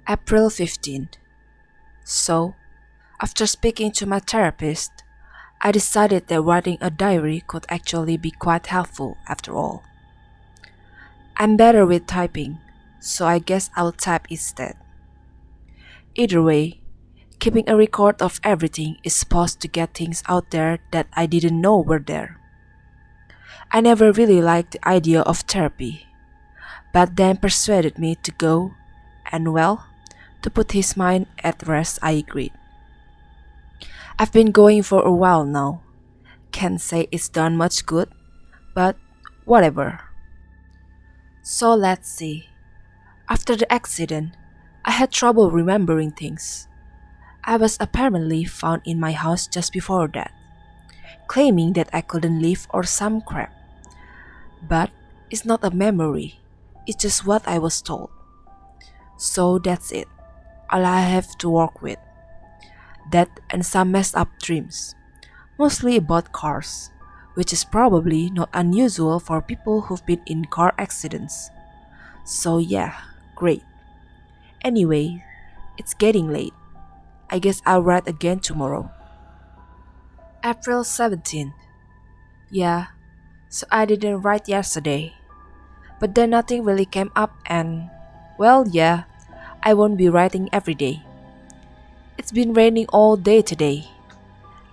April 15th. So, after speaking to my therapist, I decided that writing a diary could actually be quite helpful after all. I'm better with typing, so I guess I'll type instead. Either way, keeping a record of everything is supposed to get things out there that I didn't know were there. I never really liked the idea of therapy, but Dan persuaded me to go, and well, to put his mind at rest, I agreed. I've been going for a while now. Can't say it's done much good, but whatever. So let's see. After the accident, I had trouble remembering things. I was apparently found in my house just before that, claiming that I couldn't leave or some crap. But it's not a memory, it's just what I was told. So that's it, all I have to work with. That and some messed up dreams, mostly about cars, which is probably not unusual for people who've been in car accidents. So yeah, great. Anyway, it's getting late. I guess I'll write again tomorrow. April 17th. Yeah, so I didn't write yesterday. But then nothing really came up and, well, yeah, I won't be writing every day. It's been raining all day today.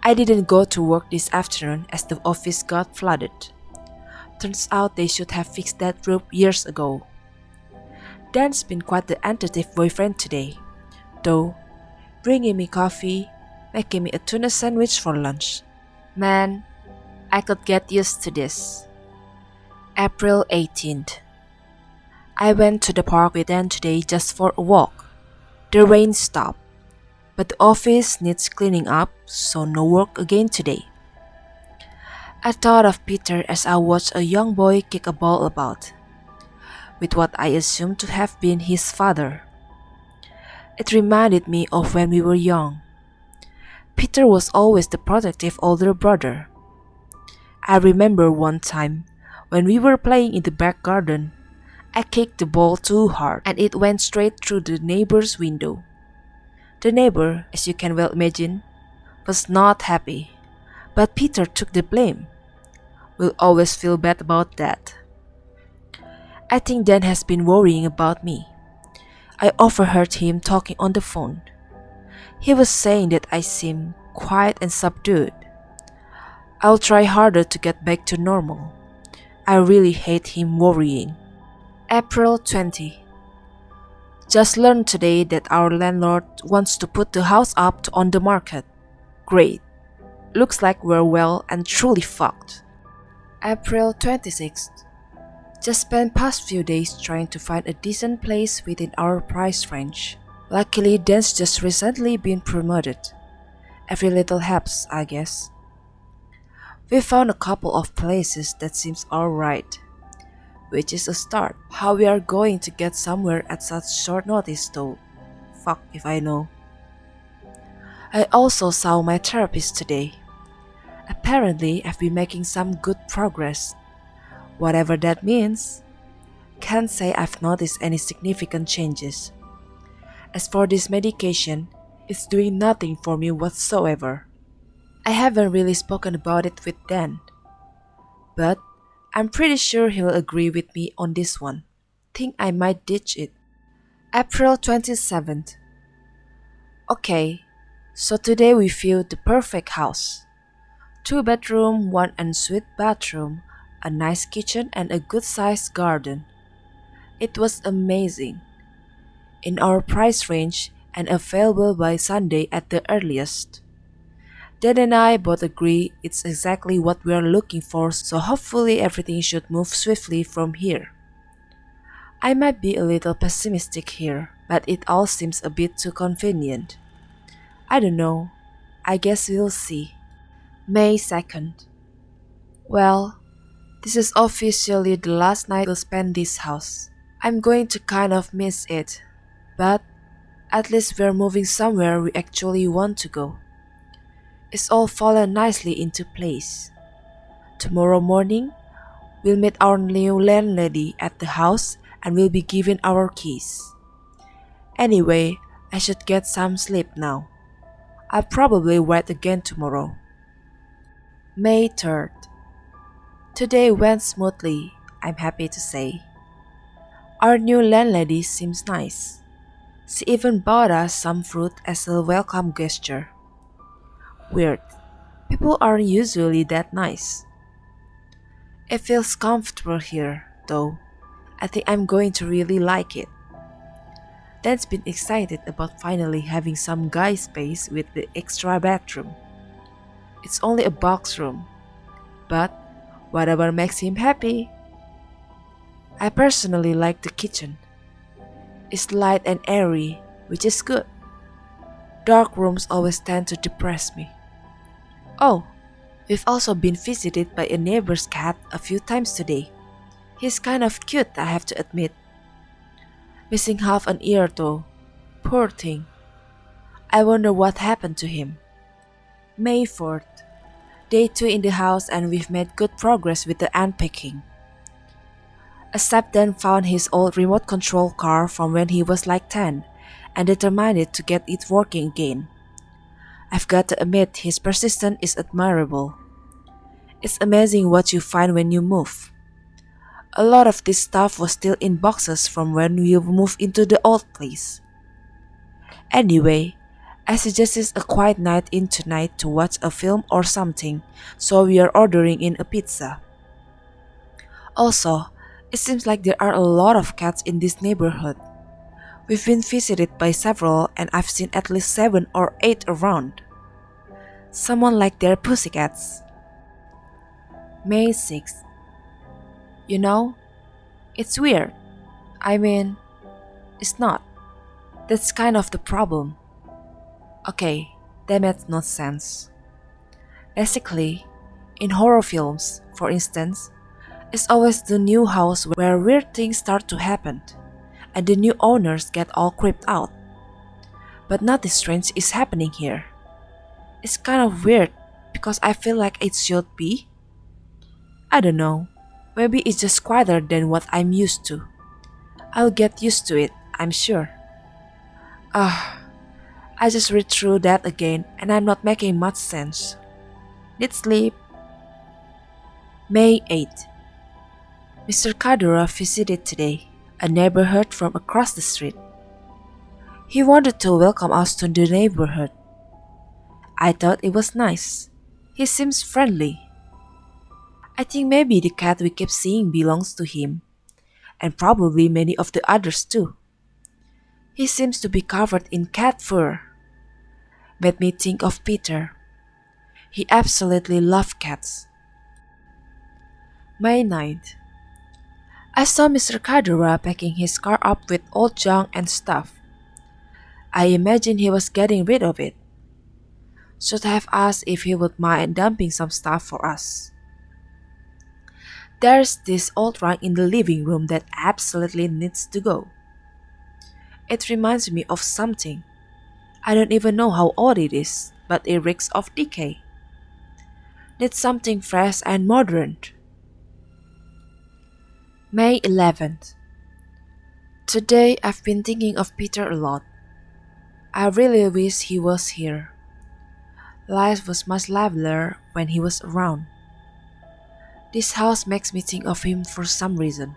I didn't go to work this afternoon as the office got flooded. Turns out they should have fixed that roof years ago. Dan's been quite the attentive boyfriend today, though, bringing me coffee, making me a tuna sandwich for lunch. Man, I could get used to this. April 18th. I went to the park with Dan today just for a walk. The rain stopped, but the office needs cleaning up, so no work again today. I thought of Peter as I watched a young boy kick a ball about, with what I assumed to have been his father. It reminded me of when we were young. Peter was always the protective older brother. I remember one time, when we were playing in the back garden, I kicked the ball too hard and it went straight through the neighbor's window. The neighbor, as you can well imagine, was not happy, but Peter took the blame. We'll always feel bad about that. I think Dan has been worrying about me. I overheard him talking on the phone. He was saying that I seem quiet and subdued. I'll try harder to get back to normal. I really hate him worrying. April 20. Just learned today that our landlord wants to put the house up on the market. Great. Looks like we're well and truly fucked. April 26th. Just spent past few days trying to find a decent place within our price range. Luckily, Dan's just recently been promoted. Every little helps, I guess. We found a couple of places that seems alright, which is a start. How we are going to get somewhere at such short notice though, fuck if I know. I also saw my therapist today. Apparently, I've been making some good progress. Whatever that means. Can't say I've noticed any significant changes. As for this medication, it's doing nothing for me whatsoever. I haven't really spoken about it with Dan, but I'm pretty sure he'll agree with me on this one. Think I might ditch it. April 27th. Okay, so today we viewed the perfect house. 2 bedroom, 1 ensuite bathroom, a nice kitchen and a good-sized garden. It was amazing. In our price range and available by Sunday at the earliest. Dan and I both agree it's exactly what we are looking for, so hopefully everything should move swiftly from here. I might be a little pessimistic here, but it all seems a bit too convenient. I don't know. I guess we'll see. May 2nd. Well, this is officially the last night we'll spend this house. I'm going to kind of miss it, But at least we're moving somewhere we actually want to go. It's all fallen nicely into place. Tomorrow morning, we'll meet our new landlady at the house and we'll be given our keys. Anyway, I should get some sleep now. I'll probably write again tomorrow. May 3rd. Today went smoothly, I'm happy to say. Our new landlady seems nice. She even bought us some fruit as a welcome gesture. Weird. People aren't usually that nice. It feels comfortable here, though. I think I'm going to really like it. Dan's been excited about finally having some guy space with the extra bedroom. It's only a box room, but whatever makes him happy. I personally like the kitchen. It's light and airy, which is good. Dark rooms always tend to depress me. Oh, we've also been visited by a neighbor's cat a few times today. He's kind of cute, I have to admit. Missing half an ear though. Poor thing. I wonder what happened to him. May 4th. Day 2 in the house and we've made good progress with the unpacking. Asap then found his old remote control car from when he was like 10 and determined to get it working again. I've got to admit his persistence is admirable. It's amazing what you find when you move. A lot of this stuff was still in boxes from when we moved into the old place. Anyway, I suggested a quiet night in tonight to watch a film or something, so we are ordering in a pizza. Also, it seems like there are a lot of cats in this neighborhood. We've been visited by several and I've seen at least 7 or 8 around. Someone like their pussycats. May 6th. You know, it's weird. I mean, it's not. That's kind of the problem. Okay, that makes no sense. Basically, in horror films, for instance, it's always the new house where weird things start to happen, and the new owners get all creeped out. But nothing strange is happening here. It's kind of weird because I feel like it should be. I don't know. Maybe it's just quieter than what I'm used to. I'll get used to it, I'm sure. I just read through that again and I'm not making much sense. Need sleep. May 8th. Mr. Kadura visited today, a neighbor heard from across the street. He wanted to welcome us to the neighborhood. I thought it was nice. He seems friendly. I think maybe the cat we keep seeing belongs to him, and probably many of the others too. He seems to be covered in cat fur. Made me think of Peter. He absolutely loved cats. May 9th. I saw Mr. Kadura packing his car up with old junk and stuff. I imagine he was getting rid of it. Should have asked if he would mind dumping some stuff for us. There's this old rug in the living room that absolutely needs to go. It reminds me of something. I don't even know how old it is, but it reeks of decay. Needs something fresh and modern. May 11th. Today I've been thinking of Peter a lot. I really wish he was here. Life was much livelier when he was around. This house makes me think of him for some reason.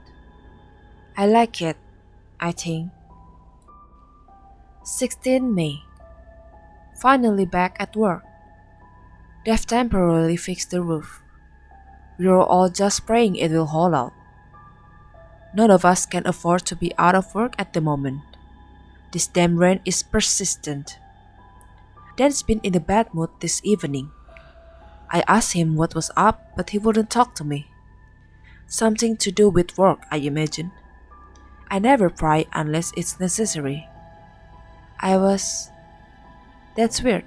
I like it, I think. 16 May. Finally back at work. They've temporarily fixed the roof. We were all just praying it will hold out. None of us can afford to be out of work at the moment. This damn rain is persistent. Dan's been in a bad mood this evening. I asked him what was up, but he wouldn't talk to me. Something to do with work, I imagine. I never pry unless it's necessary. That's weird.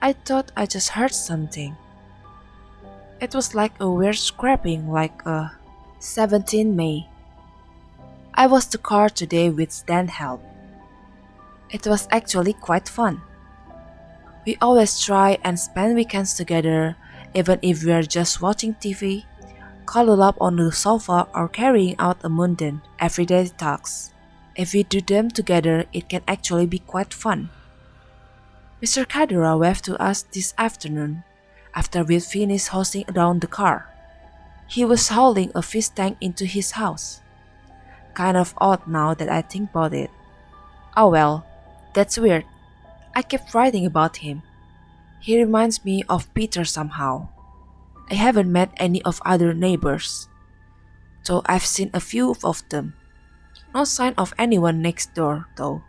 I thought I just heard something. It was like a weird scraping, like a 17 May. I was to car today with Dan's help. It was actually quite fun. We always try and spend weekends together, even if we are just watching TV, cuddled up on the sofa, or carrying out a mundane, everyday tasks. If we do them together, it can actually be quite fun. Mr. Kadura waved to us this afternoon, after we'd finished hosing around the car. He was hauling a fish tank into his house. Kind of odd now that I think about it. Oh well, that's weird. I kept writing about him. He reminds me of Peter somehow. I haven't met any of other neighbors, though I've seen a few of them. No sign of anyone next door, though.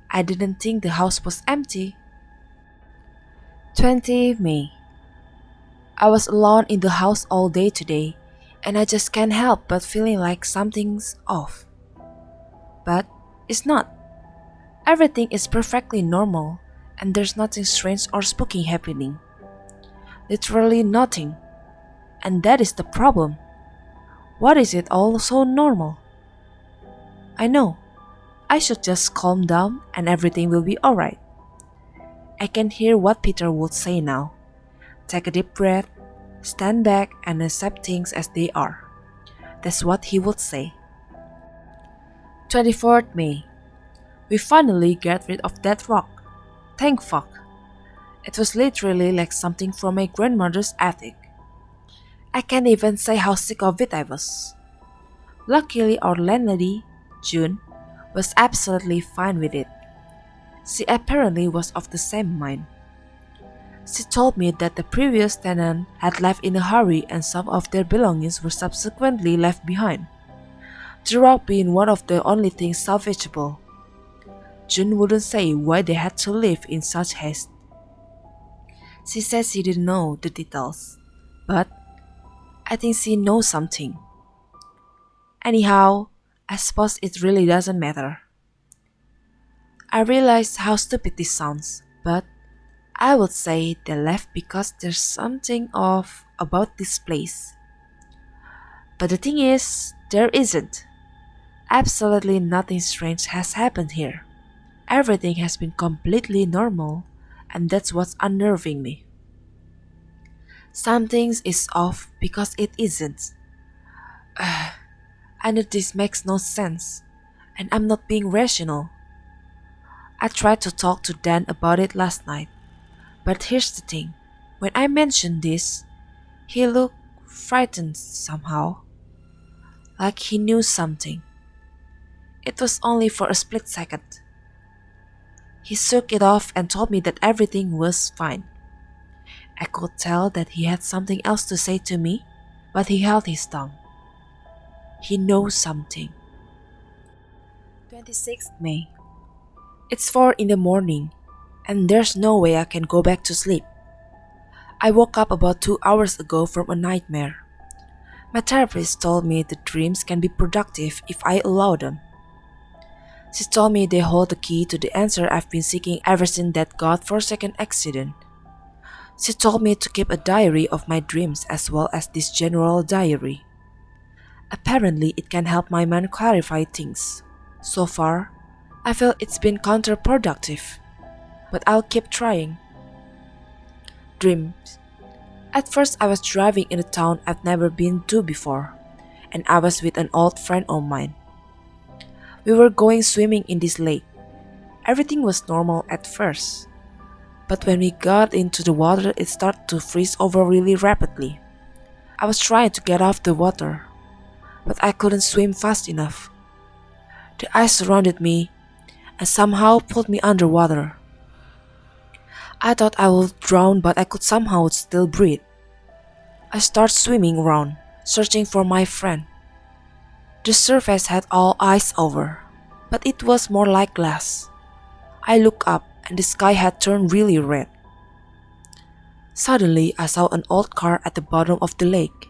I didn't think the house was empty. 20 May. I was alone in the house all day today, and I just can't help but feeling like something's off. But it's not. Everything is perfectly normal, and there's nothing strange or spooky happening. Literally nothing. And that is the problem. What is it all so normal? I know. I should just calm down and everything will be alright. I can hear what Peter would say now. Take a deep breath, stand back and accept things as they are. That's what he would say. 24th May. We finally got rid of that rock. Thank fuck. It was literally like something from my grandmother's attic. I can't even say how sick of it I was. Luckily our landlady, June, was absolutely fine with it. She apparently was of the same mind. She told me that the previous tenant had left in a hurry and some of their belongings were subsequently left behind, the rock being one of the only things salvageable. June wouldn't say why they had to leave in such haste. She said she didn't know the details, but I think she knows something. Anyhow, I suppose it really doesn't matter. I realize how stupid this sounds, but I would say they left because there's something off about this place. But the thing is, there isn't. Absolutely nothing strange has happened here. Everything has been completely normal, and that's what's unnerving me. Something is off because it isn't. I know this makes no sense, and I'm not being rational. I tried to talk to Dan about it last night, but here's the thing. When I mentioned this, he looked frightened somehow, like he knew something. It was only for a split second. He shook it off and told me that everything was fine. I could tell that he had something else to say to me, but he held his tongue. He knows something. 26th May. It's 4 in the morning, and there's no way I can go back to sleep. I woke up about 2 hours ago from a nightmare. My therapist told me the dreams can be productive if I allow them. She told me they hold the key to the answer I've been seeking ever since that godforsaken accident. She told me to keep a diary of my dreams as well as this general diary. Apparently, it can help my mind clarify things. So far, I feel it's been counterproductive, but I'll keep trying. Dreams. At first, I was driving in a town I've never been to before, and I was with an old friend of mine. We were going swimming in this lake. Everything was normal at first, but when we got into the water, it started to freeze over really rapidly. I was trying to get off the water, but I couldn't swim fast enough. The ice surrounded me and somehow pulled me underwater. I thought I would drown, but I could somehow still breathe. I started swimming around, searching for my friend. The surface had all ice over, but it was more like glass. I looked up and the sky had turned really red. Suddenly, I saw an old car at the bottom of the lake.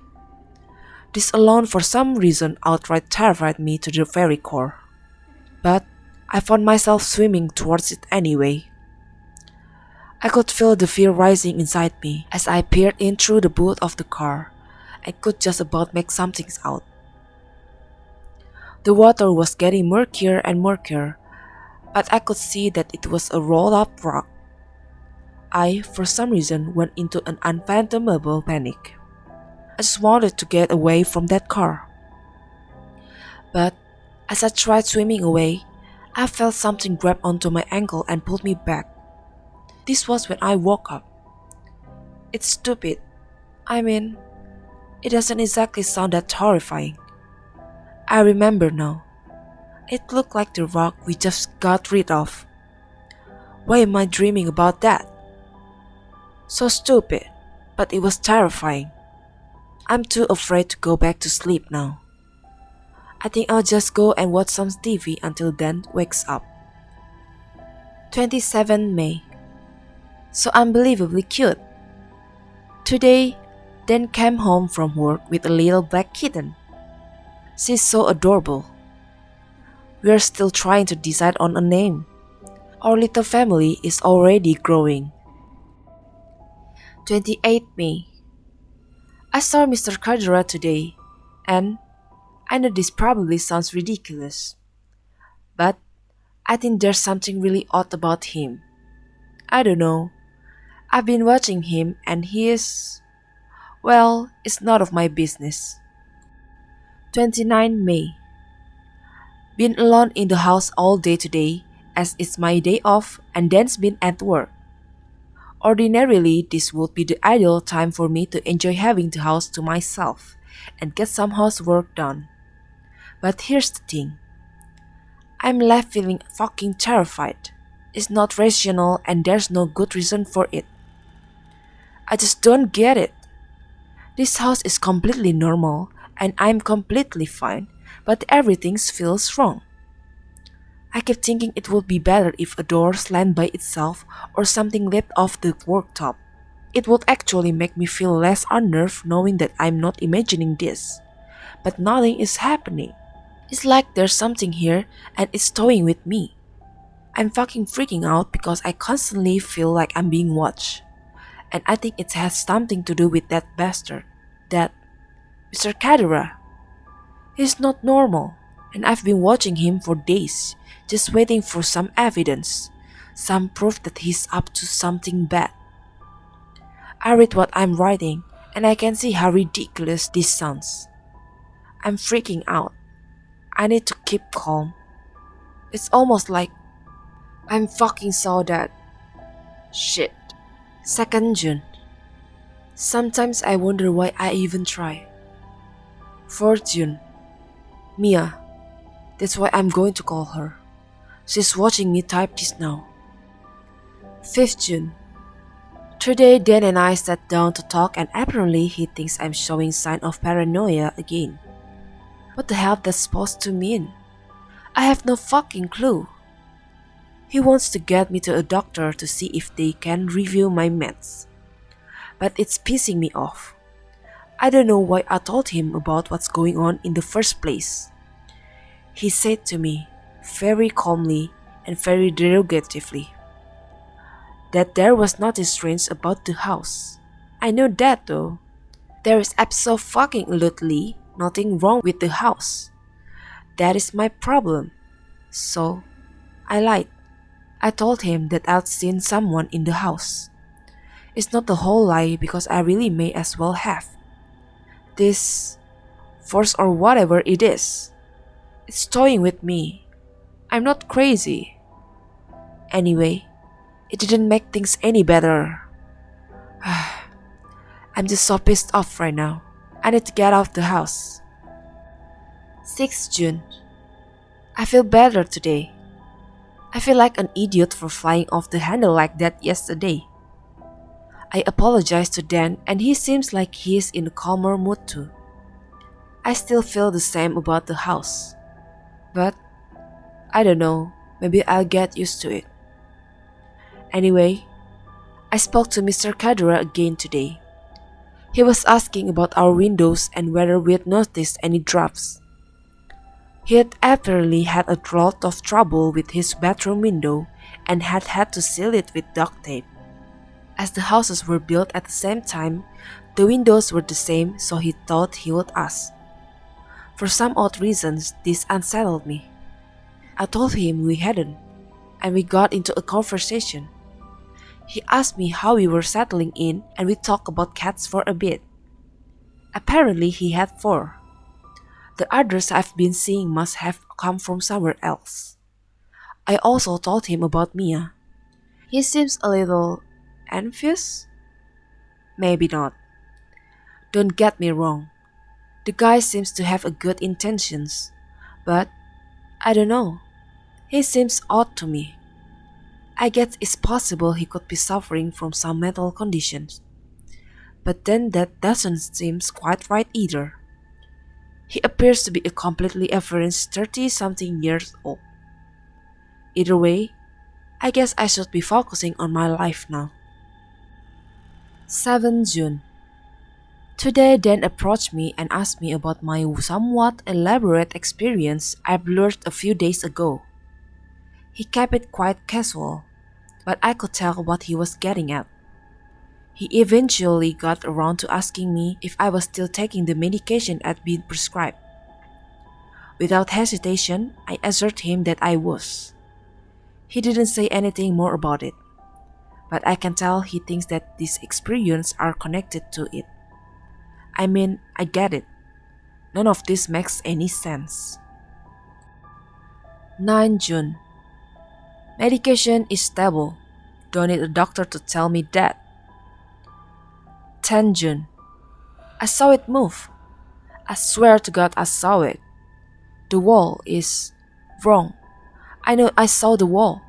This alone for some reason outright terrified me to the very core. But I found myself swimming towards it anyway. I could feel the fear rising inside me as I peered in through the boot of the car and could just about make something out. The water was getting murkier and murkier, but I could see that it was a rolled-up rock. I, for some reason, went into an unfathomable panic. I just wanted to get away from that car. But as I tried swimming away, I felt something grab onto my ankle and pulled me back. This was when I woke up. It's stupid. I mean, it doesn't exactly sound that horrifying. I remember now. It looked like the rock we just got rid of. Why am I dreaming about that? So stupid, but it was terrifying. I'm too afraid to go back to sleep now. I think I'll just go and watch some TV until Dan wakes up. 27 May. So unbelievably cute. Today, Dan came home from work with a little black kitten. She's so adorable. We're still trying to decide on a name. Our little family is already growing. 28 May. I saw Mr. Kadra today, and I know this probably sounds ridiculous, but I think there's something really odd about him. I don't know. I've been watching him and he is... well, it's none of my business. 29 May. Been alone in the house all day today as it's my day off and Dan's been at work. Ordinarily, this would be the ideal time for me to enjoy having the house to myself and get some housework done. But here's the thing. I'm left feeling fucking terrified. It's not rational and there's no good reason for it. I just don't get it. This house is completely normal and I'm completely fine, but everything feels wrong. I keep thinking it would be better if a door slammed by itself or something leapt off the worktop. It would actually make me feel less unnerved knowing that I'm not imagining this. But nothing is happening. It's like there's something here and it's toying with me. I'm fucking freaking out because I constantly feel like I'm being watched. And I think it has something to do with that bastard. That Mr. Kadira. He's not normal. And I've been watching him for days, just waiting for some evidence, some proof that he's up to something bad. I read what I'm writing, and I can see how ridiculous this sounds. I'm freaking out. I need to keep calm. It's almost like I'm fucking so dead. Shit. 2nd June. Sometimes I wonder why I even try. 4th June. Mia. That's why I'm going to call her. She's watching me type this now. 5th June. Today Dan and I sat down to talk and apparently he thinks I'm showing sign of paranoia again. What the hell that's supposed to mean? I have no fucking clue. He wants to get me to a doctor to see if they can review my meds. But it's pissing me off. I don't know why I told him about what's going on in the first place. He said to me, very calmly and very derogatively, that there was nothing strange about the house. I know that though. There is absolutely nothing wrong with the house. That is my problem. So, I lied. I told him that I'd seen someone in the house. It's not the whole lie because I really may as well have. This force or whatever it is, it's toying with me. I'm not crazy. Anyway, it didn't make things any better. I'm just so pissed off right now. I need to get out of the house. 6th June. I feel better today. I feel like an idiot for flying off the handle like that yesterday. I apologized to Dan and he seems like he's in a calmer mood too. I still feel the same about the house. But, I don't know, maybe I'll get used to it. Anyway, I spoke to Mr. Kadura again today. He was asking about our windows and whether we'd noticed any drafts. He had apparently had a lot of trouble with his bedroom window and had had to seal it with duct tape. As the houses were built at the same time, the windows were the same, so he thought he would ask. For some odd reasons, this unsettled me. I told him we hadn't. and we got into a conversation. He asked me how we were settling in and we talked about cats for a bit. Apparently he had four. The others I've been seeing must have come from somewhere else. I also told him about Mia. He seems a little envious? Maybe not. Don't get me wrong. The guy seems to have a good intentions, but I don't know. He seems odd to me. I guess it's possible he could be suffering from some mental conditions, but then that doesn't seem quite right either. He appears to be a completely average 30-something years old. Either way, I guess I should be focusing on my life now. 7 June. Today Dan approached me and asked me about my somewhat elaborate experience I blurred a few days ago. He kept it quite casual, but I could tell what he was getting at. He eventually got around to asking me if I was still taking the medication I'd been prescribed. Without hesitation, I assured him that I was. He didn't say anything more about it, but I can tell he thinks that these experiences are connected to it. I mean, I get it. None of this makes any sense. 9 June. Medication is stable. Don't need a doctor to tell me that. 10 June. I saw it move. I swear to God I saw it. The wall is wrong. I know I saw the wall.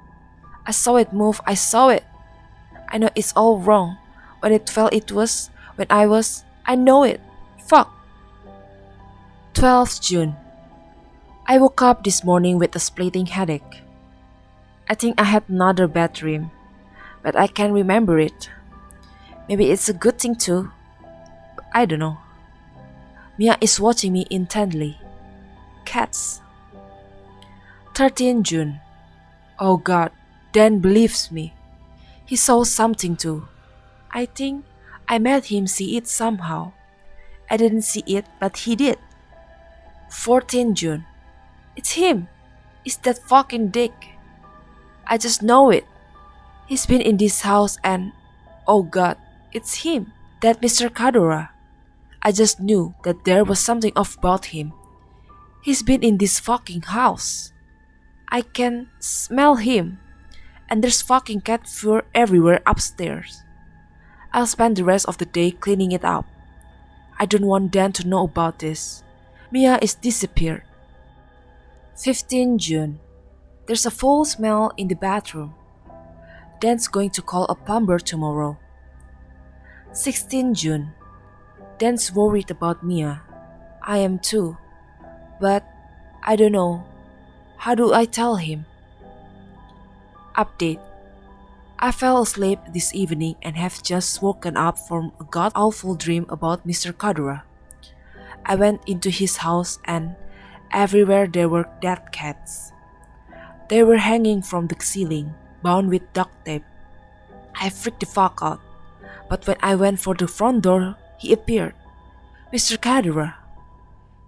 I saw it move. I saw it. I know it's all wrong. When it fell it was. When I know it. Fuck. 12th June. I woke up this morning with a splitting headache. I think I had another bad dream, but I can't remember it. Maybe it's a good thing too. I don't know. Mia is watching me intently. Cats. 13 June. Oh God, Dan believes me. He saw something too. I think I made him see it somehow. I didn't see it, but he did. 14 June. It's him. It's that fucking dick. I just know it. He's been in this house and... oh God, it's him. That Mr. Kadora. I just knew that there was something off about him. He's been in this fucking house. I can smell him. And there's fucking cat fur everywhere upstairs. I'll spend the rest of the day cleaning it up. I don't want Dan to know about this. Mia is disappeared. 15 June. There's a foul smell in the bathroom. Dan's going to call a plumber tomorrow. 16 June. Dan's worried about Mia. I am too. But I don't know. How do I tell him? Update. I fell asleep this evening and have just woken up from a god-awful dream about Mr. Kadura. I went into his house and everywhere there were dead cats. They were hanging from the ceiling, bound with duct tape. I freaked the fuck out, but when I went for the front door, he appeared. Mr. Kadura.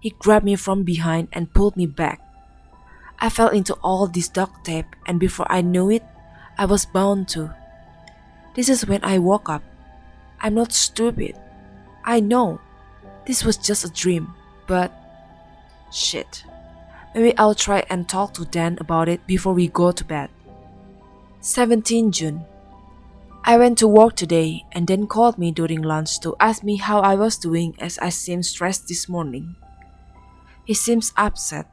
He grabbed me from behind and pulled me back. I fell into all this duct tape and before I knew it, I was bound too. This is when I woke up. I'm not stupid. I know. This was just a dream, but... shit. Maybe I'll try and talk to Dan about it before we go to bed. 17 June. I went to work today and Dan called me during lunch to ask me how I was doing as I seemed stressed this morning. He seems upset.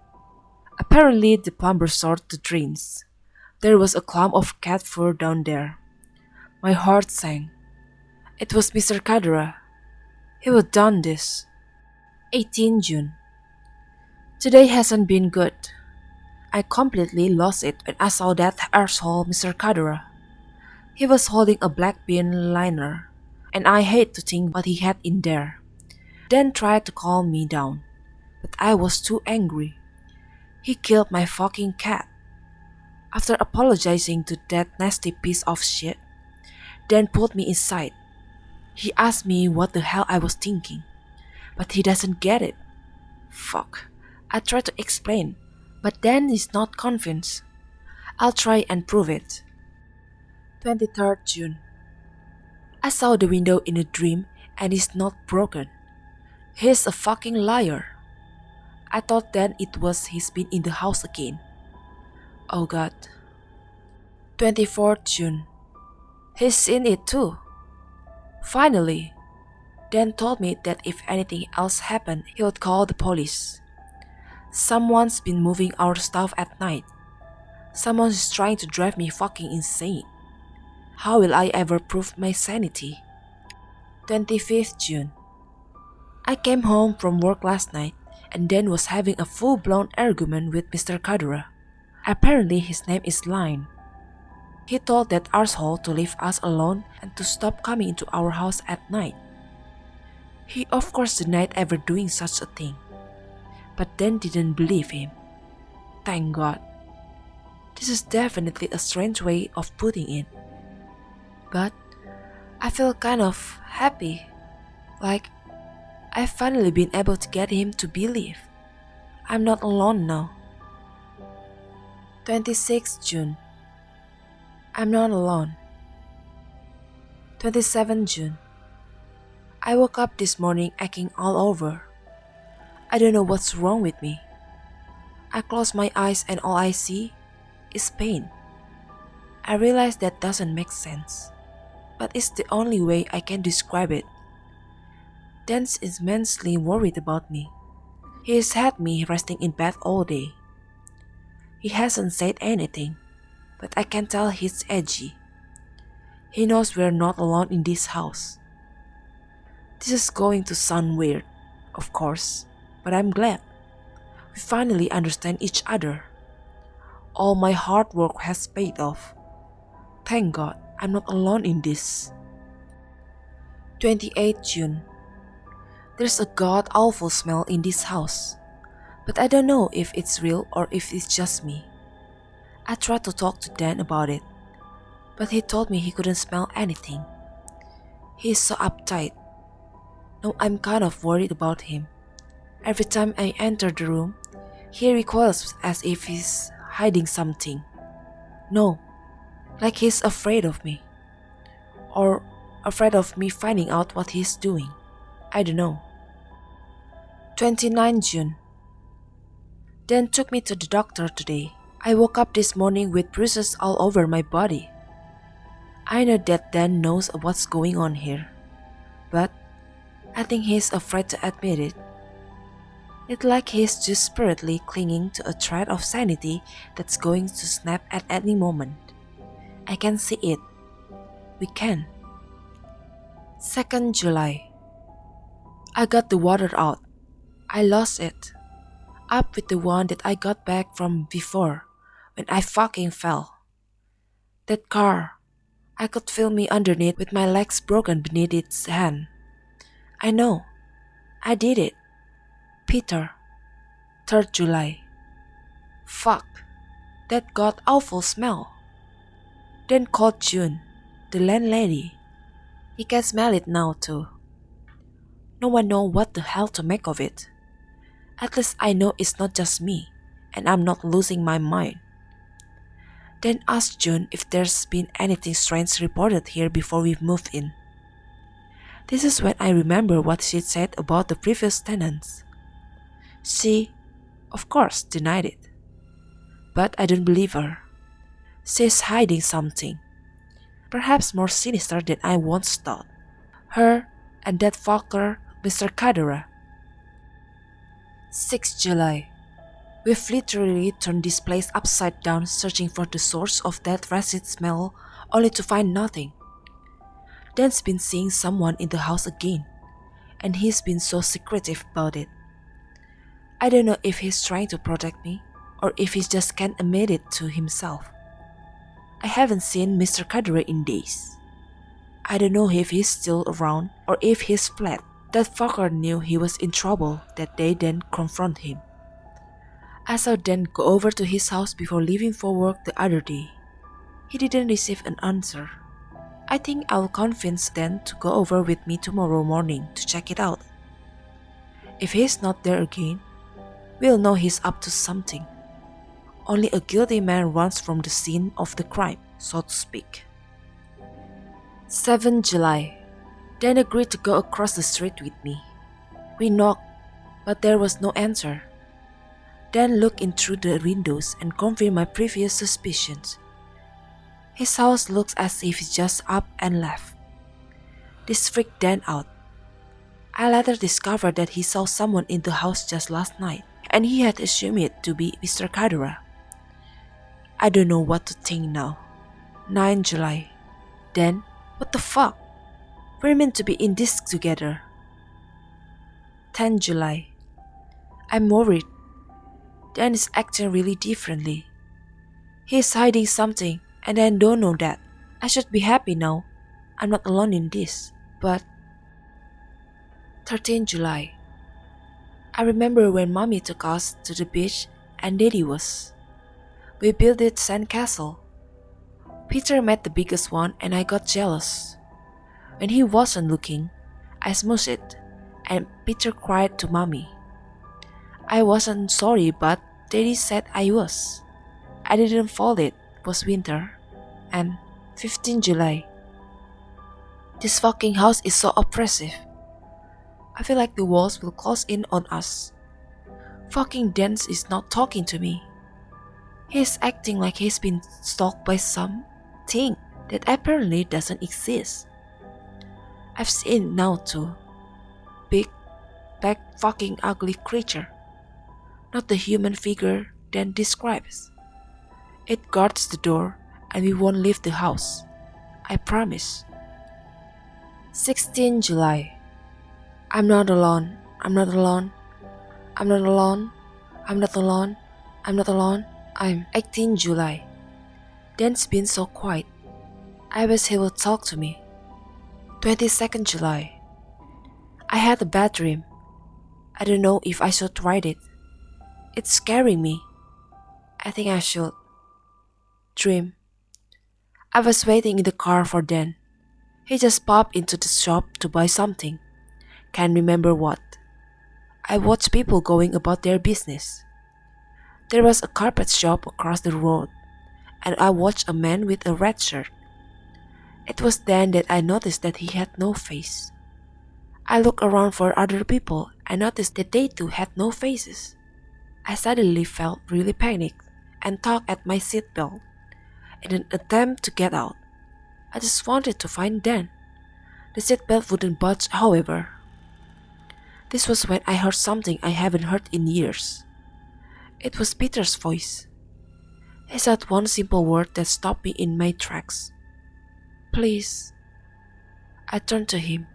Apparently the plumber sorted the drains. There was a clump of cat fur down there. My heart sank. It was Mr. Kadura. He would done this. 18 June. Today hasn't been good. I completely lost it when I saw that arsehole Mr. Kadura. He was holding a black bin liner, and I hate to think what he had in there. Dan tried to calm me down, but I was too angry. He killed my fucking cat. After apologizing to that nasty piece of shit, Dan pulled me inside. He asked me what the hell I was thinking, but he doesn't get it. Fuck. I tried to explain, but Dan is not convinced. I'll try and prove it. 23rd June. I saw the window in a dream and it's not broken. He's a fucking liar. I thought then it was he's been in the house again. Oh god. 24th June. He's seen it too. Finally. Dan told me that if anything else happened, he would call the police. Someone's been moving our stuff at night. Someone's trying to drive me fucking insane. How will I ever prove my sanity? 25th June. I came home from work last night and Dan was having a full-blown argument with Mr. Kadura. Apparently his name is Line. He told that arsehole to leave us alone and to stop coming into our house at night. He of course denied ever doing such a thing, but Dan didn't believe him. Thank God. This is definitely a strange way of putting it. But I feel kind of happy, like I've finally been able to get him to believe. I'm not alone now. 26th June. I'm not alone. 27th June. I woke up this morning aching all over. I don't know what's wrong with me. I close my eyes and all I see is pain. I realize that doesn't make sense, but it's the only way I can describe it. Dan's immensely worried about me. He's had me resting in bed all day. He hasn't said anything, but I can tell he's edgy. He knows we're not alone in this house. This is going to sound weird, of course, but I'm glad. We finally understand each other. All my hard work has paid off. Thank God I'm not alone in this. 28th June. There's a god-awful smell in this house, but I don't know if it's real or if it's just me. I tried to talk to Dan about it, but he told me he couldn't smell anything. He's so uptight. Now I'm kind of worried about him. Every time I enter the room, he recoils as if he's hiding something. No, like he's afraid of me. Or afraid of me finding out what he's doing. I don't know. 29 June. Dan took me to the doctor today. I woke up this morning with bruises all over my body. I know that Dan knows what's going on here, but I think he's afraid to admit it. It's like he's desperately clinging to a thread of sanity that's going to snap at any moment. I can see it. We can. 2nd July. I got the water out. I lost it. Up with the one that I got back from before, when I fucking fell. That car, I could feel me underneath with my legs broken beneath its hand. I know. I did it. Peter. 3rd July. Fuck. That god-awful smell. Then called June, the landlady. He can smell it now too. No one knows what the hell to make of it. At least I know it's not just me, and I'm not losing my mind. Then asked June if there's been anything strange reported here before we moved in. This is when I remember what she said about the previous tenants. She, of course, denied it. But I don't believe her. She's hiding something, perhaps more sinister than I once thought. Her and that fucker, Mr. Kadura. 6th July. We've literally turned this place upside down searching for the source of that rancid smell only to find nothing. Dan's been seeing someone in the house again, and he's been so secretive about it. I don't know if he's trying to protect me or if he just can't admit it to himself. I haven't seen Mr. Kadura in days. I don't know if he's still around or if he's fled. That fucker knew he was in trouble that day, then confront him. I saw Dan go over to his house before leaving for work the other day. He didn't receive an answer. I think I'll convince Dan to go over with me tomorrow morning to check it out. If he's not there again, we'll know he's up to something. Only a guilty man runs from the scene of the crime, so to speak. 7 July. Dan agreed to go across the street with me. We knocked, but there was no answer. Dan looked in through the windows and confirmed my previous suspicions. His house looks as if he just up and left. This freaked Dan out. I later discovered that he saw someone in the house just last night, and he had assumed it to be Mr. Kadura. I don't know what to think now. 9 July. Dan, what the fuck? We're meant to be in this together. 10 July. I'm worried. Dan is acting really differently. He's hiding something, and I don't know that. I should be happy now. I'm not alone in this. But 13 July. I remember when Mommy took us to the beach and Daddy was. We built a sandcastle. Peter made the biggest one and I got jealous. When he wasn't looking, I smoothed it and Peter cried to Mommy. I wasn't sorry, but Daddy said I was. I didn't fall, it was winter. And 15 July. This fucking house is so oppressive. I feel like the walls will close in on us. Fucking Dan is not talking to me. He's acting like he's been stalked by something that apparently doesn't exist. I've seen it now too. Big, black, fucking ugly creature. Not the human figure Dan describes. It guards the door and we won't leave the house. I promise. 16 July. I'm not alone. I'm not alone. I'm not alone. I'm not alone. I'm not alone. I'm 18 July. Dan's been so quiet. I wish he would talk to me. 22nd July. I had a bad dream. I don't know if I should write it. It's scaring me. I think I should. Dream. I was waiting in the car for Dan. He just popped into the shop to buy something. Can't remember what. I watched people going about their business. There was a carpet shop across the road, and I watched a man with a red shirt. It was then that I noticed that he had no face. I looked around for other people and noticed that they too had no faces. I suddenly felt really panicked and tugged at my seatbelt. In an attempt to get out, I just wanted to find Dan. The seatbelt wouldn't budge, however. This was when I heard something I haven't heard in years. It was Peter's voice. He said one simple word that stopped me in my tracks. Please. I turned to him,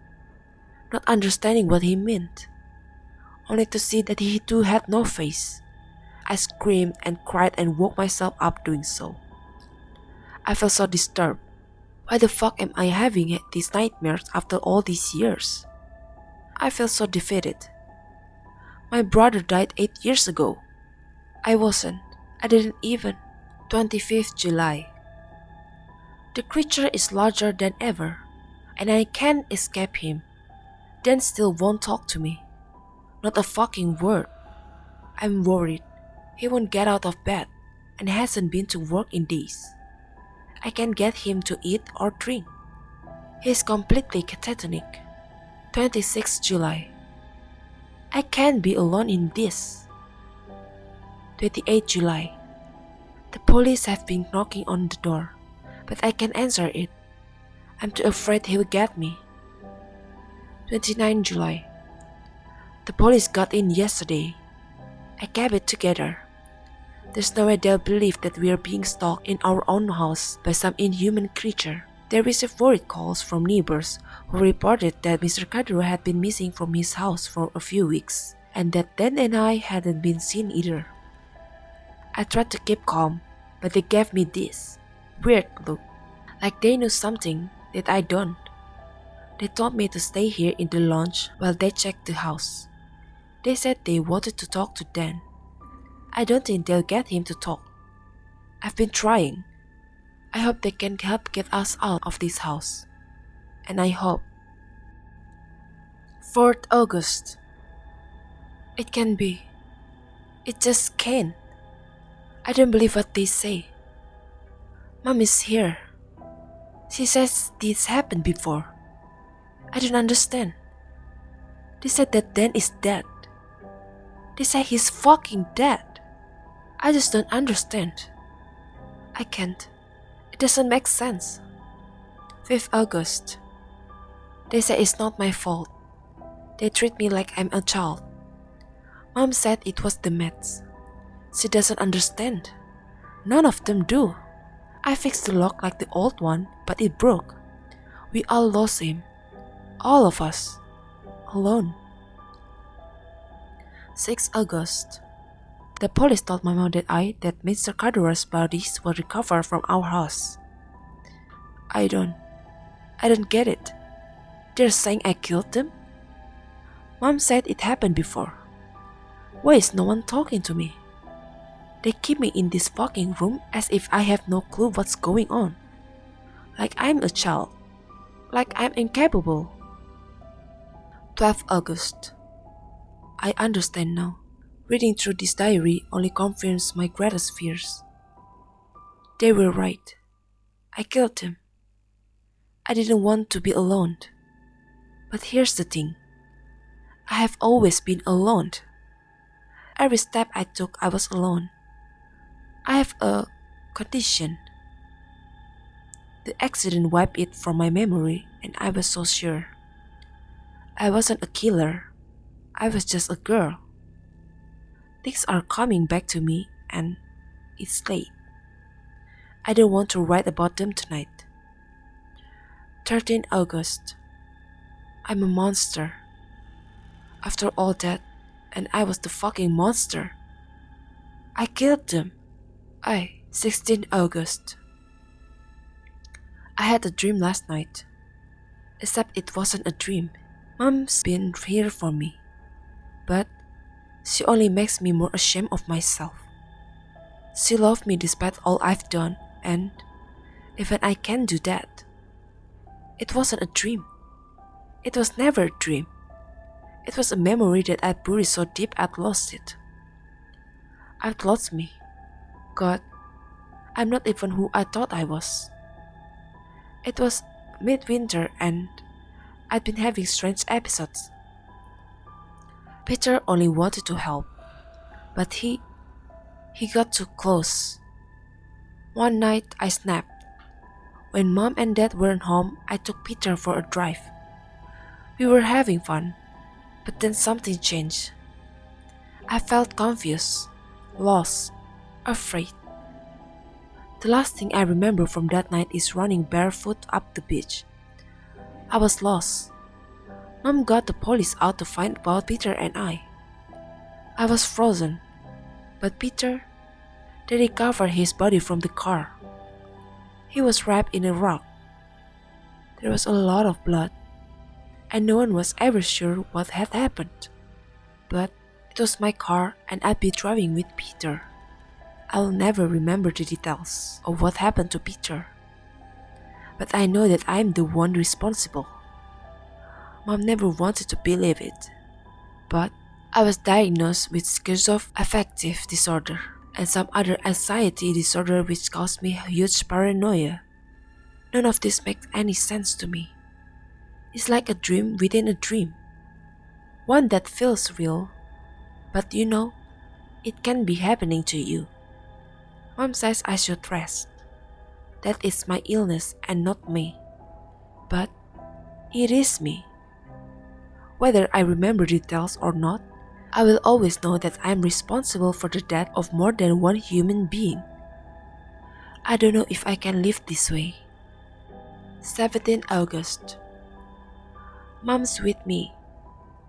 not understanding what he meant, only to see that he too had no face. I screamed and cried and woke myself up doing so. I felt so disturbed. Why the fuck am I having these nightmares after all these years? I felt so defeated. My brother died 8 years ago. I wasn't. I didn't even. 25th July. The creature is larger than ever, and I can't escape him. Dan still won't talk to me. Not a fucking word. I'm worried. He won't get out of bed and hasn't been to work in days. I can't get him to eat or drink. He's completely catatonic. 26th July. I can't be alone in this. 28th July. The police have been knocking on the door, but I can't answer it. I'm too afraid he will get me. 29th July. The police got in yesterday. I kept it together. There's no way they'll believe that we are being stalked in our own house by some inhuman creature. They received worried calls from neighbors who reported that Mr. Kadru had been missing from his house for a few weeks, and that Dan and I hadn't been seen either. I tried to keep calm, but they gave me this weird look, like they knew something that I don't. They told me to stay here in the lounge while they checked the house. They said they wanted to talk to Dan. I don't think they'll get him to talk. I've been trying. I hope they can help get us out of this house. And I hope. 4th August. It can be. It just can't. I don't believe what they say. Mom is here. She says this happened before. I don't understand. They said that Dan is dead. They say he's fucking dead. I just don't understand. I can't. It doesn't make sense. 5th August. They say it's not my fault. They treat me like I'm a child. Mom said it was the meds. She doesn't understand. None of them do. I fixed the lock like the old one, but it broke. We all lost him. All of us. Alone. 6th August. The police told my mom that Mr. Kadura's bodies were recovered from our house. I don't get it. They're saying I killed them? Mom said it happened before. Why is no one talking to me? They keep me in this fucking room as if I have no clue what's going on. Like I'm a child. Like I'm incapable. 12th August. I understand now. Reading through this diary only confirms my greatest fears. They were right. I killed him. I didn't want to be alone. But here's the thing. I have always been alone. Every step I took, I was alone. I have a condition. The accident wiped it from my memory, and I was so sure. I wasn't a killer. I was just a girl. Things are coming back to me, and it's late. I don't want to write about them tonight. 13th August. I'm a monster. After all that, and I was the fucking monster. I killed them. 16th August. I had a dream last night. Except it wasn't a dream. Mom's been here for me. But she only makes me more ashamed of myself. She loved me despite all I've done, and even I can't do that. It wasn't a dream. It was never a dream. It was a memory that I buried so deep I'd lost it. I'd lost me. God, I'm not even who I thought I was. It was midwinter and I'd been having strange episodes. Peter only wanted to help, but he got too close. One night I snapped. When Mom and Dad weren't home, I took Peter for a drive. We were having fun, but then something changed. I felt confused, lost, afraid. The last thing I remember from that night is running barefoot up the beach. I was lost. Mom got the police out to find about Peter and I. I was frozen, but Peter, they recovered his body from the car. He was wrapped in a rug. There was a lot of blood, and no one was ever sure what had happened. But it was my car and I'd be driving with Peter. I'll never remember the details of what happened to Peter. But I know that I'm the one responsible. Mom never wanted to believe it, but I was diagnosed with schizoaffective disorder and some other anxiety disorder which caused me huge paranoia. None of this makes any sense to me. It's like a dream within a dream. One that feels real, but you know, it can be happening to you. Mom says I should rest. That is my illness and not me. But it is me. Whether I remember details or not, I will always know that I am responsible for the death of more than one human being. I don't know if I can live this way. 17th August. Mom's with me,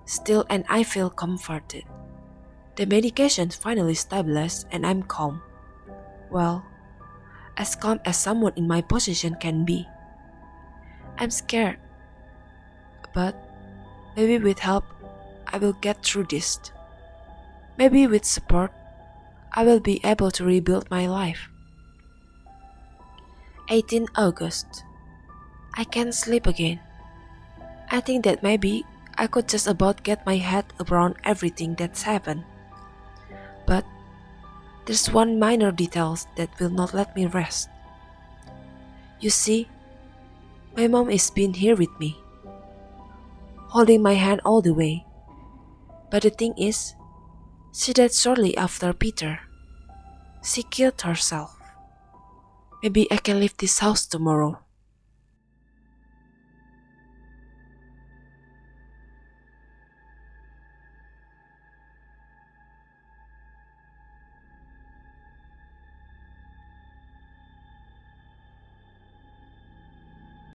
still, and I feel comforted. The medication finally stabilized and I'm calm. Well, as calm as someone in my position can be. I'm scared, but maybe with help, I will get through this. Maybe with support, I will be able to rebuild my life. 18th August. I can't sleep again. I think that maybe I could just about get my head around everything that's happened. But There's one minor detail that will not let me rest. You see, my mom is been here with me, holding my hand all the way. But the thing is, she died shortly after Peter. She killed herself. Maybe I can leave this house tomorrow.